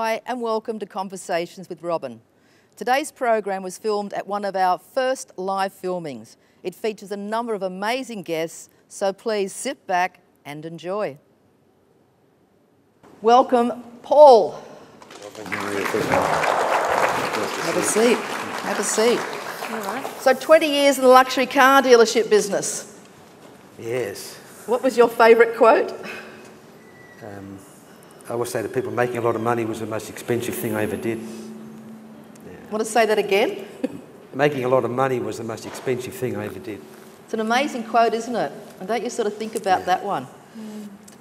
Hi and welcome to Conversations with Robin. Today's program was filmed at one of our first live filmings. It features a number of amazing guests, so please sit back and enjoy. Welcome, Paul. Have a seat. Have a seat. All right. So 20 years in the luxury car dealership business. Yes. What was your favourite quote? I always say to people, making a lot of money was the most expensive thing I ever did. Want to say that again? Making a lot of money was the most expensive thing I ever did. It's an amazing quote, isn't it? And don't you sort of think about that one?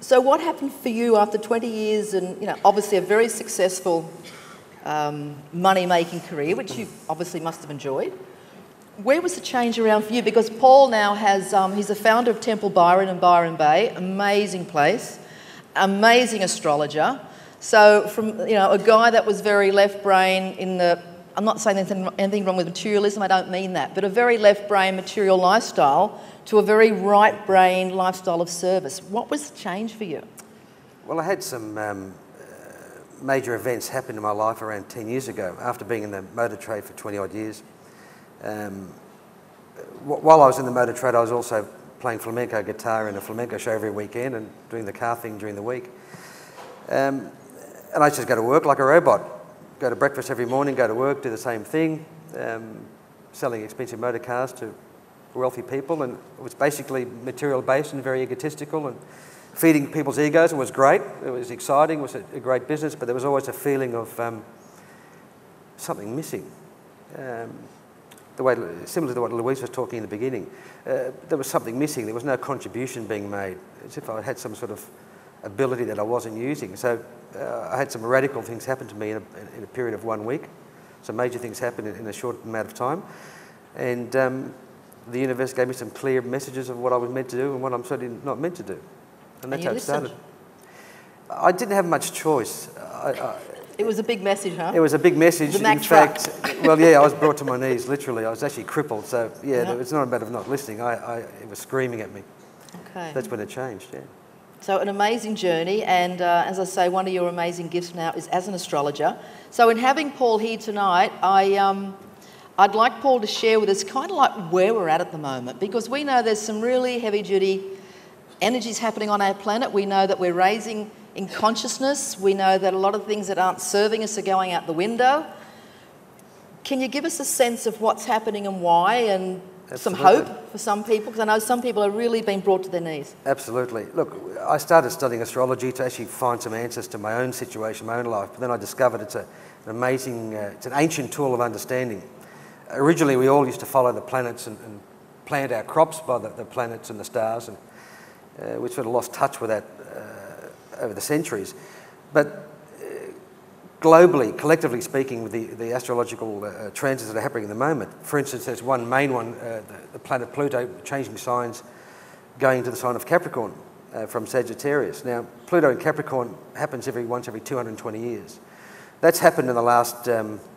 So what happened for you after 20 years and, obviously a very successful money-making career, which you obviously must have enjoyed? Where was the change around for you? Because Paul now has, he's the founder of Temple Byron in Byron Bay, amazing place, amazing astrologer. So from, a guy that was very left brain in the, I'm not saying there's anything wrong with materialism, I don't mean that, but a very left brain material lifestyle to a very right brain lifestyle of service. What was the change for you? Well, I had some major events happen in my life around 10 years ago, after being in the motor trade for 20 odd years. While I was in the motor trade, I was also playing flamenco guitar in a flamenco show every weekend and doing the car thing during the week. And I just go to work like a robot. Go to breakfast every morning, go to work, do the same thing, selling expensive motor cars to wealthy people, and it was basically material based and very egotistical and feeding people's egos. It was great, it was exciting, it was a great business, but there was always a feeling of something missing. Similar to what Louise was talking in the beginning, there was something missing. There was no contribution being made, as if I had some sort of ability that I wasn't using. So I had some radical things happen to me in a period of 1 week. Some major things happened in a short amount of time, and the universe gave me some clear messages of what I was meant to do and what I'm certainly not meant to do, and that's how it started. I didn't have much choice. It was a big message, huh? It was a big message. The Mack in fact, well, yeah, I was brought to my knees, literally. I was actually crippled, so yeah, it's not a matter of not listening. It was screaming at me. Okay. That's when it changed, yeah. So an amazing journey, and as I say, one of your amazing gifts now is as an astrologer. So in having Paul here tonight, I'd like Paul to share with us kind of like where we're at the moment, because we know there's some really heavy-duty energies happening on our planet. We know that we're raising in consciousness. We know that a lot of things that aren't serving us are going out the window. Can you give us a sense of what's happening and why, and some hope for some people? Because I know some people are really being brought to their knees. Absolutely. Look, I started studying astrology to actually find some answers to my own situation, my own life. But then I discovered it's an amazing, it's an ancient tool of understanding. Originally, we all used to follow the planets and plant our crops by the planets and the stars, and we sort of lost touch with that over the centuries. But globally, collectively speaking, with the astrological transits that are happening at the moment, for instance, there's one main one, the planet Pluto changing signs, going into the sign of Capricorn from Sagittarius. Now, Pluto in Capricorn happens once every 220 years. That's happened in the last,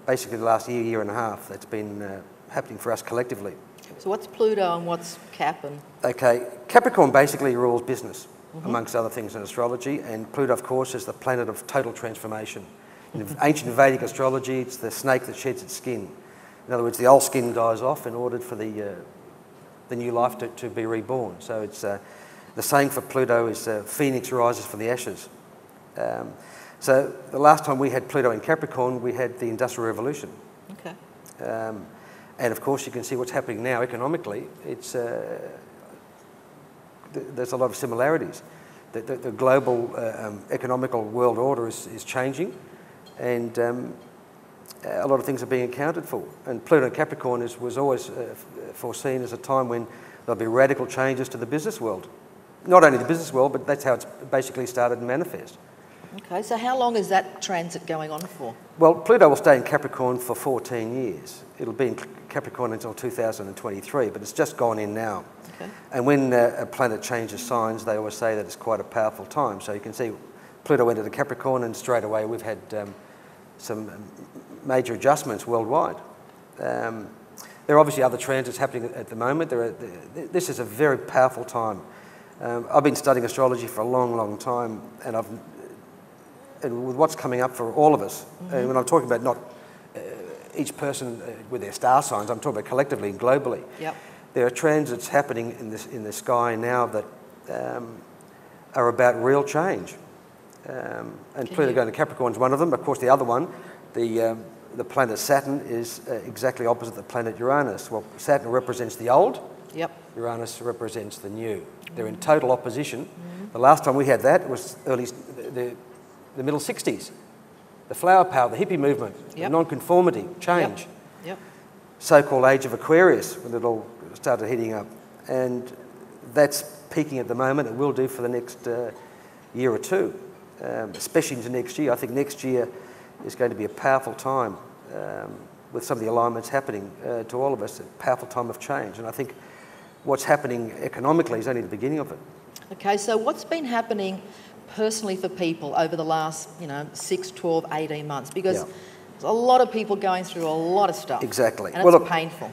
basically the last year and a half. That's been happening for us collectively. So what's Pluto and what's Cap? Okay, Capricorn basically rules business, amongst other things in astrology, and Pluto, of course, is the planet of total transformation. In ancient Vedic astrology, it's the snake that sheds its skin. In other words, the old skin dies off in order for the new life to be reborn. So it's the saying for Pluto is Phoenix rises from the ashes. So the last time we had Pluto in Capricorn, we had the Industrial Revolution. Okay. And of course, you can see what's happening now economically. It's there's a lot of similarities. The global economical world order is changing, and a lot of things are being accounted for. And Pluto in Capricorn was always foreseen as a time when there'll be radical changes to the business world. Not only the business world, but that's how it's basically started to manifest. Okay, so how long is that transit going on for? Well, Pluto will stay in Capricorn for 14 years. It'll be in Capricorn until 2023, but it's just gone in now. Okay. And when a planet changes signs, they always say that it's quite a powerful time. So you can see Pluto went into Capricorn, and straight away we've had some major adjustments worldwide. There are obviously other transits happening at the moment. This is a very powerful time. I've been studying astrology for a long, long time, and I've and with what's coming up for all of us, and when I'm talking about not each person with their star signs, I'm talking about collectively and globally. Yep. There are transits happening in the sky now that are about real change. And Pluto going to Capricorn is one of them. Of course, the other one, the planet Saturn, is exactly opposite the planet Uranus. Well, Saturn represents the old. Yep. Uranus represents the new. They're in total opposition. The last time we had that was the middle 60s. The flower power, the hippie movement, the non-conformity, change. Yep. So-called age of Aquarius, when it all started heating up. And that's peaking at the moment. It will do for the next year or two, especially into next year. I think next year is going to be a powerful time with some of the alignments happening to all of us, a powerful time of change. And I think what's happening economically is only the beginning of it. Okay, so what's been happening personally for people over the last, 6, 12, 18 months? Because there's a lot of people going through a lot of stuff. Exactly. And it's painful.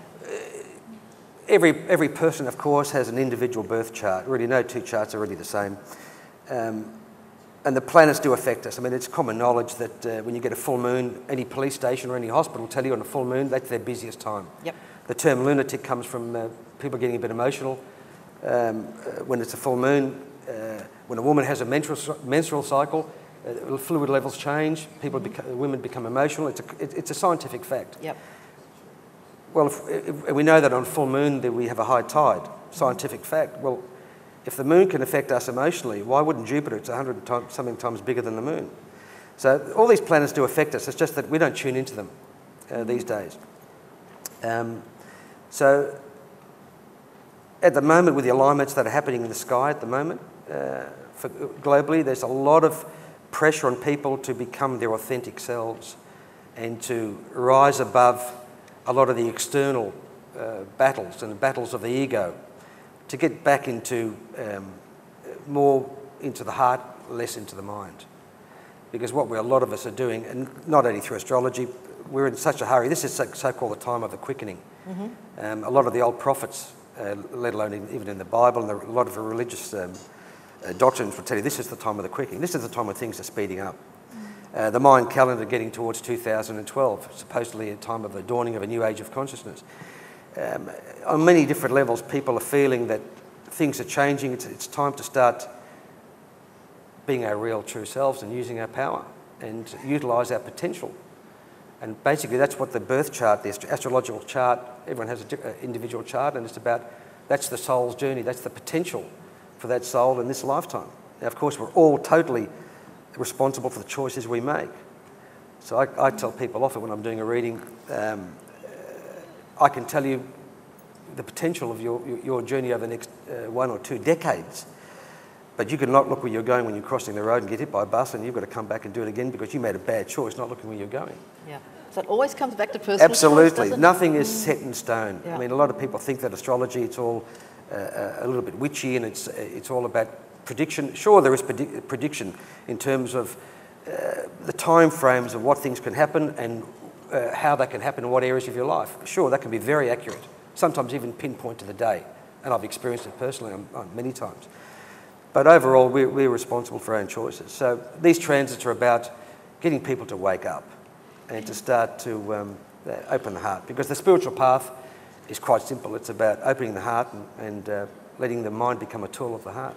Every person, of course, has an individual birth chart. Really, no two charts are really the same. And the planets do affect us. I mean, it's common knowledge that when you get a full moon, any police station or any hospital will tell you on a full moon, that's their busiest time. Yep. The term lunatic comes from people getting a bit emotional when it's a full moon. When a woman has a menstrual cycle, fluid levels change, women become emotional. It's a scientific fact. Yep. Well, if we know that on full moon that we have a high tide, scientific fact. Well, if the moon can affect us emotionally, why wouldn't Jupiter? It's 100 times bigger than the moon. So all these planets do affect us. It's just that we don't tune into them these days. So at the moment, with the alignments that are happening in the sky at the moment, globally, there's a lot of pressure on people to become their authentic selves and to rise above a lot of the external battles and the battles of the ego, to get back into more into the heart, less into the mind. Because what a lot of us are doing, and not only through astrology, we're in such a hurry. This is so-called the time of the quickening. A lot of the old prophets, let alone even in the Bible, and a lot of the religious doctrines will tell you this is the time of the quickening. This is the time when things are speeding up. The Mayan calendar getting towards 2012, supposedly a time of the dawning of a new age of consciousness. On many different levels, people are feeling that things are changing. It's time to start being our real true selves and using our power and utilise our potential. And basically that's what the birth chart, the astrological chart, everyone has an individual chart, and it's about, that's the soul's journey, that's the potential for that soul in this lifetime. Now, of course, we're all totally responsible for the choices we make. So I tell people often when I'm doing a reading, I can tell you the potential of your journey over the next 1 or 2 decades. But you can not look where you're going when you're crossing the road and get hit by a bus, and you've got to come back and do it again because you made a bad choice not looking where you're going. Yeah. So it always comes back to personal Absolutely. choice, doesn't it? Nothing is set in stone. Yeah. I mean, a lot of people think that astrology, it's all a little bit witchy and it's all about prediction. Sure, there is prediction in terms of the time frames of what things can happen and how they can happen in what areas of your life. Sure, that can be very accurate, sometimes even pinpoint to the day. And I've experienced it personally many times. But overall, we're responsible for our own choices. So these transits are about getting people to wake up and to start to open the heart. Because the spiritual path is quite simple. It's about opening the heart and letting the mind become a tool of the heart.